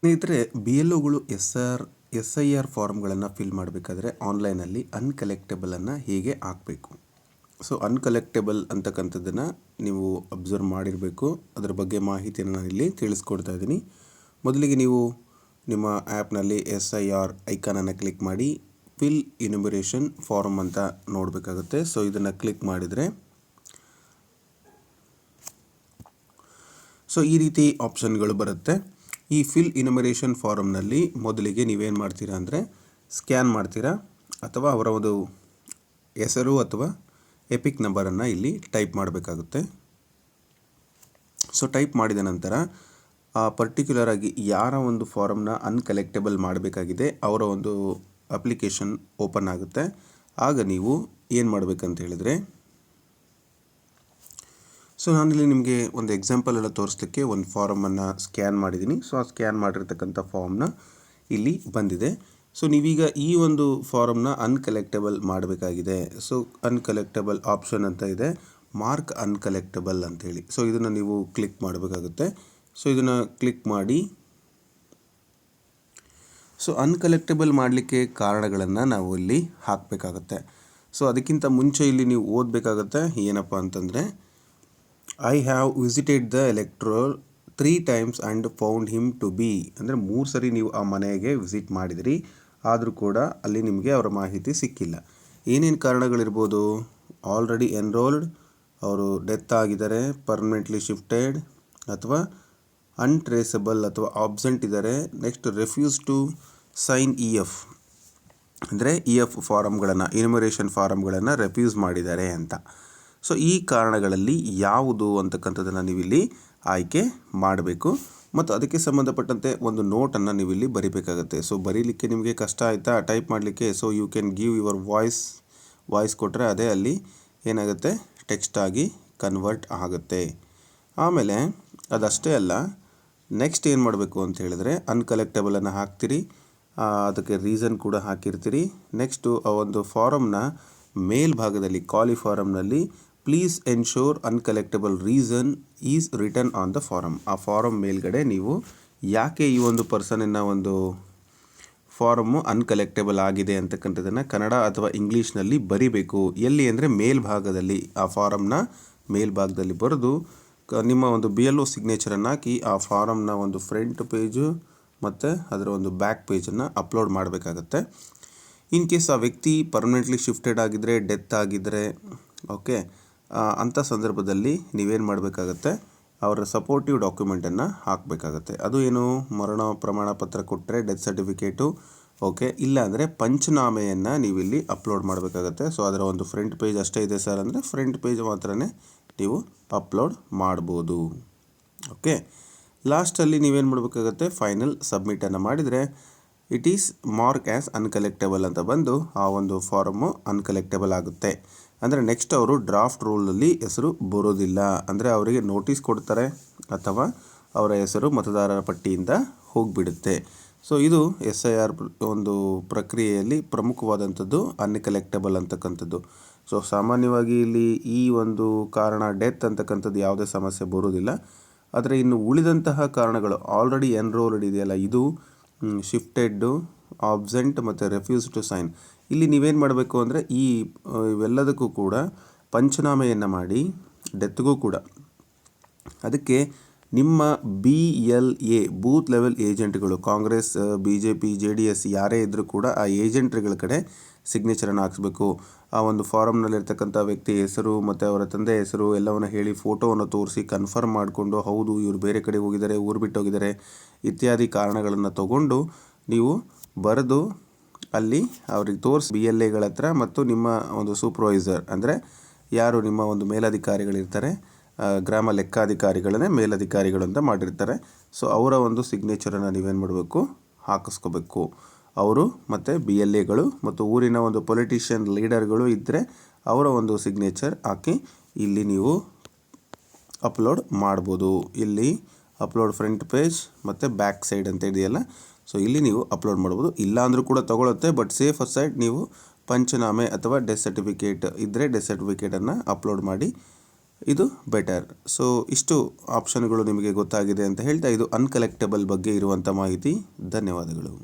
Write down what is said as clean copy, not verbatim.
ಸ್ನೇಹಿತರೆ, B L ಒಗಳು S I R ಫಾರ್ಮ್ಗಳನ್ನು ಫಿಲ್ ಮಾಡಬೇಕಾದ್ರೆ ಆನ್ಲೈನಲ್ಲಿ ಅನ್ಕಲೆಕ್ಟೇಬಲನ್ನು ಹೇಗೆ ಹಾಕಬೇಕು. ಸೊ ಅನ್ಕಲೆಕ್ಟೇಬಲ್ ಅಂತಕ್ಕಂಥದ್ದನ್ನು ನೀವು ಅಬ್ಸರ್ವ್ ಮಾಡಿರಬೇಕು. ಅದರ ಬಗ್ಗೆ ಮಾಹಿತಿಯನ್ನು ನಾನು ಇಲ್ಲಿ ತಿಳಿಸ್ಕೊಡ್ತಾ ಇದ್ದೀನಿ. ಮೊದಲಿಗೆ ನೀವು ನಿಮ್ಮ ಆ್ಯಪ್ನಲ್ಲಿ SIR ಐಕಾನನ್ನು ಕ್ಲಿಕ್ ಮಾಡಿ ಫಿಲ್ ಇನ್ಯುಮರೇಷನ್ ಫಾರ್ಮ್ ಅಂತ ನೋಡಬೇಕಾಗುತ್ತೆ. ಸೊ ಇದನ್ನು ಕ್ಲಿಕ್ ಮಾಡಿದರೆ ಈ ರೀತಿ ಆಪ್ಷನ್ಗಳು ಬರುತ್ತೆ. ಈ ಫಿಲ್ ಇನ್ಯುಮರೇಷನ್ ಫಾರಮ್ನಲ್ಲಿ ಮೊದಲಿಗೆ ನೀವೇನು ಮಾಡ್ತೀರಾ ಅಂದರೆ ಸ್ಕ್ಯಾನ್ ಮಾಡ್ತೀರಾ ಅಥವಾ ಅವರ ಒಂದು ಹೆಸರು ಅಥವಾ ಎಪಿಕ್ ನಂಬರನ್ನು ಇಲ್ಲಿ ಟೈಪ್ ಮಾಡಬೇಕಾಗುತ್ತೆ. ಸೊ ಟೈಪ್ ಮಾಡಿದ ನಂತರ ಪರ್ಟಿಕ್ಯುಲರ್ ಆಗಿ ಯಾರ ಒಂದು ಫಾರಮ್ನ ಅನ್ಕಲೆಕ್ಟೇಬಲ್ ಮಾಡಬೇಕಾಗಿದೆ ಅವರ ಒಂದು ಅಪ್ಲಿಕೇಶನ್ ಓಪನ್ ಆಗುತ್ತೆ. ಆಗ ನೀವು ಏನು ಮಾಡಬೇಕಂತ ಹೇಳಿದರೆ, ಸೊ ನಾನಿಲ್ಲಿ ನಿಮಗೆ ಒಂದು ಎಕ್ಸಾಂಪಲ್ ಎಲ್ಲ ತೋರಿಸ್ಲಿಕ್ಕೆ ಒಂದು ಫಾರಮನ್ನು ಸ್ಕ್ಯಾನ್ ಮಾಡಿದ್ದೀನಿ. ಸೊ ಆ ಸ್ಕ್ಯಾನ್ ಮಾಡಿರ್ತಕ್ಕಂಥ ಫಾರ್ಮ್ನ ಇಲ್ಲಿ ಬಂದಿದೆ. ಸೊ ನೀವೀಗ ಈ ಒಂದು ಫಾರಮ್ನ ಅನ್ಕಲೆಕ್ಟೇಬಲ್ ಮಾಡಬೇಕಾಗಿದೆ. ಸೊ ಅನ್ಕಲೆಕ್ಟೇಬಲ್ ಆಪ್ಷನ್ ಅಂತ ಇದೆ, ಮಾರ್ಕ್ ಅನ್ಕಲೆಕ್ಟೇಬಲ್ ಅಂತೇಳಿ. ಸೊ ಇದನ್ನು ನೀವು ಕ್ಲಿಕ್ ಮಾಡಬೇಕಾಗುತ್ತೆ. ಸೊ ಇದನ್ನು ಕ್ಲಿಕ್ ಮಾಡಿ ಸೊ ಅನ್ಕಲೆಕ್ಟೇಬಲ್ ಮಾಡಲಿಕ್ಕೆ ಕಾರಣಗಳನ್ನು ನಾವು ಇಲ್ಲಿ ಹಾಕಬೇಕಾಗತ್ತೆ. ಸೊ ಅದಕ್ಕಿಂತ ಮುಂಚೆ ಇಲ್ಲಿ ನೀವು ಓದಬೇಕಾಗತ್ತೆ. ಏನಪ್ಪ ಅಂತಂದರೆ, I have visited the electoral 3 times and found him to be. ಅಂದರೆ 3 ಸರಿ ನೀವು ಆ ಮನೆಗೆ ವಿಸಿಟ್ ಮಾಡಿದಿರಿ, ಆದರೂ ಕೂಡ ಅಲ್ಲಿ ನಿಮಗೆ ಅವರ ಮಾಹಿತಿ ಸಿಕ್ಕಿಲ್ಲ. ಏನೇನು ಕಾರಣಗಳಿರ್ಬೋದು? ಆಲ್ರೆಡಿ ಎನ್ರೋಲ್ಡ್, ಅವರು ಡೆತ್ ಆಗಿದ್ದಾರೆ, ಪರ್ಮನೆಂಟ್ಲಿ ಶಿಫ್ಟೆಡ್, ಅಥವಾ ಅನ್ಟ್ರೇಸಬಲ್ ಅಥವಾ ಆಬ್ಸೆಂಟ್ ಇದ್ದಾರೆ. Next refuse to sign EF, ಅಂದರೆ EF ಫಾರಮ್ಗಳನ್ನು, ಇನ್ಯುಮರೇಷನ್ ಫಾರಮ್ಗಳನ್ನು ರೆಫ್ಯೂಸ್ ಮಾಡಿದ್ದಾರೆ ಅಂತ. ಸೊ ಈ ಕಾರಣಗಳಲ್ಲಿ ಯಾವುದು ಅಂತಕ್ಕಂಥದ್ದನ್ನು ನೀವಿಲ್ಲಿ ಆಯ್ಕೆ ಮಾಡಬೇಕು ಮತ್ತು ಅದಕ್ಕೆ ಸಂಬಂಧಪಟ್ಟಂತೆ ಒಂದು ನೋಟನ್ನು ನೀವಿಲ್ಲಿ ಬರಿಬೇಕಾಗುತ್ತೆ. ಸೊ ಬರೀಲಿಕ್ಕೆ ನಿಮಗೆ ಕಷ್ಟ ಆಯಿತಾ ಟೈಪ್ ಮಾಡಲಿಕ್ಕೆ? So you can give your voice ಕೊಟ್ಟರೆ ಅದೇ ಅಲ್ಲಿ ಏನಾಗುತ್ತೆ, ಟೆಕ್ಸ್ಟ್ ಆಗಿ ಕನ್ವರ್ಟ್ ಆಗುತ್ತೆ. ಆಮೇಲೆ ಅದಷ್ಟೇ ಅಲ್ಲ, ನೆಕ್ಸ್ಟ್ ಏನು ಮಾಡಬೇಕು ಅಂತ ಹೇಳಿದ್ರೆ ಅನ್ಕಲೆಕ್ಟೇಬಲನ್ನು ಹಾಕ್ತೀರಿ, ಅದಕ್ಕೆ ರೀಸನ್ ಕೂಡ ಹಾಕಿರ್ತೀರಿ. ನೆಕ್ಸ್ಟು ಆ ಒಂದು ಫಾರಮ್ನ ಮೇಲ್ಭಾಗದಲ್ಲಿ ಖಾಲಿ ಫಾರಮ್ನಲ್ಲಿ please ensure uncollectable reason is return on the form. ಆ ಫಾರಮ್ ಮೇಲ್ಗಡೆ ನೀವು ಯಾಕೆ ಈ ಒಂದು ಪರ್ಸನಿನ ಒಂದು ಫಾರಮ್ಮು ಅನ್ಕಲೆಕ್ಟೇಬಲ್ ಆಗಿದೆ ಅಂತಕ್ಕಂಥದ್ದನ್ನು ಕನ್ನಡ ಅಥವಾ ಇಂಗ್ಲೀಷ್ನಲ್ಲಿ ಬರಿಬೇಕು. ಎಲ್ಲಿ ಅಂದರೆ ಮೇಲ್ಭಾಗದಲ್ಲಿ, ಆ ಫಾರಮ್ನ ಮೇಲ್ಭಾಗದಲ್ಲಿ ಬರೆದು ನಿಮ್ಮ ಒಂದು BLO ಸಿಗ್ನೇಚರನ್ನು ಹಾಕಿ ಆ ಫಾರಮ್ನ ಒಂದು ಫ್ರಂಟ್ ಪೇಜು ಮತ್ತು ಅದರ ಒಂದು ಬ್ಯಾಕ್ ಪೇಜನ್ನು ಅಪ್ಲೋಡ್ ಮಾಡಬೇಕಾಗತ್ತೆ. ಇನ್ ಕೇಸ್ ಆ ವ್ಯಕ್ತಿ ಪರ್ಮನೆಂಟ್ಲಿ ಶಿಫ್ಟೆಡ್ ಆಗಿದ್ದರೆ, ಡೆತ್ ಆಗಿದ್ದರೆ, ಓಕೆ, ಅಂಥ ಸಂದರ್ಭದಲ್ಲಿ ನೀವೇನು ಮಾಡಬೇಕಾಗತ್ತೆ, ಅವರ ಸಪೋರ್ಟಿವ್ ಡಾಕ್ಯುಮೆಂಟನ್ನು ಹಾಕಬೇಕಾಗತ್ತೆ. ಅದು ಏನು, ಮರಣ ಪ್ರಮಾಣ ಪತ್ರ ಕೊಟ್ಟರೆ ಡೆತ್ ಸರ್ಟಿಫಿಕೇಟು, ಓಕೆ, ಇಲ್ಲಾಂದರೆ ಪಂಚನಾಮೆಯನ್ನು ನೀವಿಲ್ಲಿ ಅಪ್ಲೋಡ್ ಮಾಡಬೇಕಾಗತ್ತೆ. ಸೊ ಅದರ ಒಂದು ಫ್ರಂಟ್ ಪೇಜ್ ಅಷ್ಟೇ ಇದೆ ಸರ್ ಅಂದರೆ ಫ್ರಂಟ್ ಪೇಜ್ ಮಾತ್ರನೇ ನೀವು ಅಪ್ಲೋಡ್ ಮಾಡ್ಬೋದು. ಓಕೆ, ಲಾಸ್ಟಲ್ಲಿ ನೀವೇನು ಮಾಡಬೇಕಾಗತ್ತೆ, ಫೈನಲ್ ಸಬ್ಮಿಟನ್ನು ಮಾಡಿದರೆ ಇಟ್ ಈಸ್ ಮಾರ್ಕ್ ಆ್ಯಸ್ ಅನ್ಕಲೆಕ್ಟೇಬಲ್ ಅಂತ ಬಂದು ಆ ಒಂದು ಫಾರಮ್ಮು ಅನ್ಕಲೆಕ್ಟೇಬಲ್ ಆಗುತ್ತೆ. ಅಂದರೆ ನೆಕ್ಸ್ಟ್ ಅವರು ಡ್ರಾಫ್ಟ್ ರೂಲಲ್ಲಿ ಹೆಸರು ಬರೋದಿಲ್ಲ. ಅಂದರೆ ಅವರಿಗೆ ನೋಟಿಸ್ ಕೊಡ್ತಾರೆ ಅಥವಾ ಅವರ ಹೆಸರು ಮತದಾರರ ಪಟ್ಟಿಯಿಂದ ಹೋಗಿಬಿಡುತ್ತೆ. ಸೊ ಇದು SIR ಒಂದು ಪ್ರಕ್ರಿಯೆಯಲ್ಲಿ ಪ್ರಮುಖವಾದಂಥದ್ದು ಅನ್ಕಲೆಕ್ಟೇಬಲ್ ಅಂತಕ್ಕಂಥದ್ದು. ಸೊ ಸಾಮಾನ್ಯವಾಗಿ ಇಲ್ಲಿ ಈ ಒಂದು ಕಾರಣ ಡೆತ್ ಅಂತಕ್ಕಂಥದ್ದು ಯಾವುದೇ ಸಮಸ್ಯೆ ಬರೋದಿಲ್ಲ. ಆದರೆ ಇನ್ನು ಉಳಿದಂತಹ ಕಾರಣಗಳು ಆಲ್ರೆಡಿ ಎನ್ರೋಲ್ಡ್ ಇದೆಯಲ್ಲ, ಇದು ಶಿಫ್ಟೆಡ್ಡು, ಆಬ್ಸೆಂಟ್ ಮತ್ತು ರೆಫ್ಯೂಸ್ ಟು ಸೈನ್, ಇಲ್ಲಿ ನೀವೇನು ಮಾಡಬೇಕು ಅಂದರೆ ಇವೆಲ್ಲದಕ್ಕೂ ಕೂಡ ಪಂಚನಾಮೆಯನ್ನು ಮಾಡಿ, ಡೆತ್ಗೂ ಕೂಡ ಅದಕ್ಕೆ ನಿಮ್ಮ BLA ಬೂತ್ ಲೆವೆಲ್ ಏಜೆಂಟ್ಗಳು, ಕಾಂಗ್ರೆಸ್, BJP, JDS ಯಾರೇ ಇದ್ದರೂ ಕೂಡ ಆ ಏಜೆಂಟ್ಗಳ ಕಡೆ ಸಿಗ್ನೇಚರನ್ನು ಹಾಕಿಸ್ಬೇಕು. ಆ ಒಂದು ಫಾರಮ್ನಲ್ಲಿರ್ತಕ್ಕಂಥ ವ್ಯಕ್ತಿ ಹೆಸರು ಮತ್ತು ಅವರ ತಂದೆ ಹೆಸರು ಎಲ್ಲವನ್ನು ಹೇಳಿ ಫೋಟೋವನ್ನು ತೋರಿಸಿ ಕನ್ಫರ್ಮ್ ಮಾಡಿಕೊಂಡು, ಹೌದು ಇವರು ಬೇರೆ ಕಡೆ ಹೋಗಿದ್ದಾರೆ, ಊರು ಬಿಟ್ಟು ಹೋಗಿದ್ದಾರೆ ಇತ್ಯಾದಿ ಕಾರಣಗಳನ್ನು ತಗೊಂಡು ನೀವು ಬರೆದು ಅಲ್ಲಿ ಅವ್ರಿಗೆ ತೋರಿಸಿ BLAಗಳ ಹತ್ರ ಮತ್ತು ನಿಮ್ಮ ಒಂದು ಸೂಪರ್ವೈಸರ್, ಅಂದರೆ ಯಾರು ನಿಮ್ಮ ಒಂದು ಮೇಲಧಿಕಾರಿಗಳಿರ್ತಾರೆ, ಗ್ರಾಮ ಲೆಕ್ಕಾಧಿಕಾರಿಗಳನ್ನೇ ಮೇಲಧಿಕಾರಿಗಳು ಅಂತ ಮಾಡಿರ್ತಾರೆ. ಸೊ ಅವರ ಒಂದು ಸಿಗ್ನೇಚರನ್ನು ನೀವೇನು ಮಾಡಬೇಕು, ಹಾಕಿಸ್ಕೋಬೇಕು. ಅವರು ಮತ್ತು BLAಗಳು ಮತ್ತು ಊರಿನ ಒಂದು ಪೊಲಿಟಿಷಿಯನ್ ಲೀಡರ್ಗಳು ಇದ್ದರೆ ಅವರ ಒಂದು ಸಿಗ್ನೇಚರ್ ಹಾಕಿ ಇಲ್ಲಿ ನೀವು ಅಪ್ಲೋಡ್ ಮಾಡ್ಬೋದು. ಇಲ್ಲಿ ಅಪ್ಲೋಡ್ ಫ್ರಂಟ್ ಪೇಜ್ ಮತ್ತು ಬ್ಯಾಕ್ ಸೈಡ್ ಅಂತ ಇದೆಯಲ್ಲ, ಸೊ ಇಲ್ಲಿ ನೀವು ಅಪ್ಲೋಡ್ ಮಾಡ್ಬೋದು. ಇಲ್ಲ ಅಂದರೂ ಕೂಡ ತೊಗೊಳುತ್ತೆ, ಬಟ್ ಸೇಫ್ ಸೈಡ್ ನೀವು ಪಂಚನಾಮೆ ಅಥವಾ ಡೆತ್ ಸರ್ಟಿಫಿಕೇಟ್ ಇದ್ದರೆ ಡೆತ್ ಸರ್ಟಿಫಿಕೇಟನ್ನು ಅಪ್ಲೋಡ್ ಮಾಡಿ ಇದು ಬೆಟರ್. ಸೊ ಇಷ್ಟು ಆಪ್ಷನ್ಗಳು ನಿಮಗೆ ಗೊತ್ತಾಗಿದೆ ಅಂತ ಹೇಳ್ತಾ ಇದು ಅನ್ಕಲೆಕ್ಟಬಲ್ ಬಗ್ಗೆ ಇರುವಂಥ ಮಾಹಿತಿ. ಧನ್ಯವಾದಗಳು.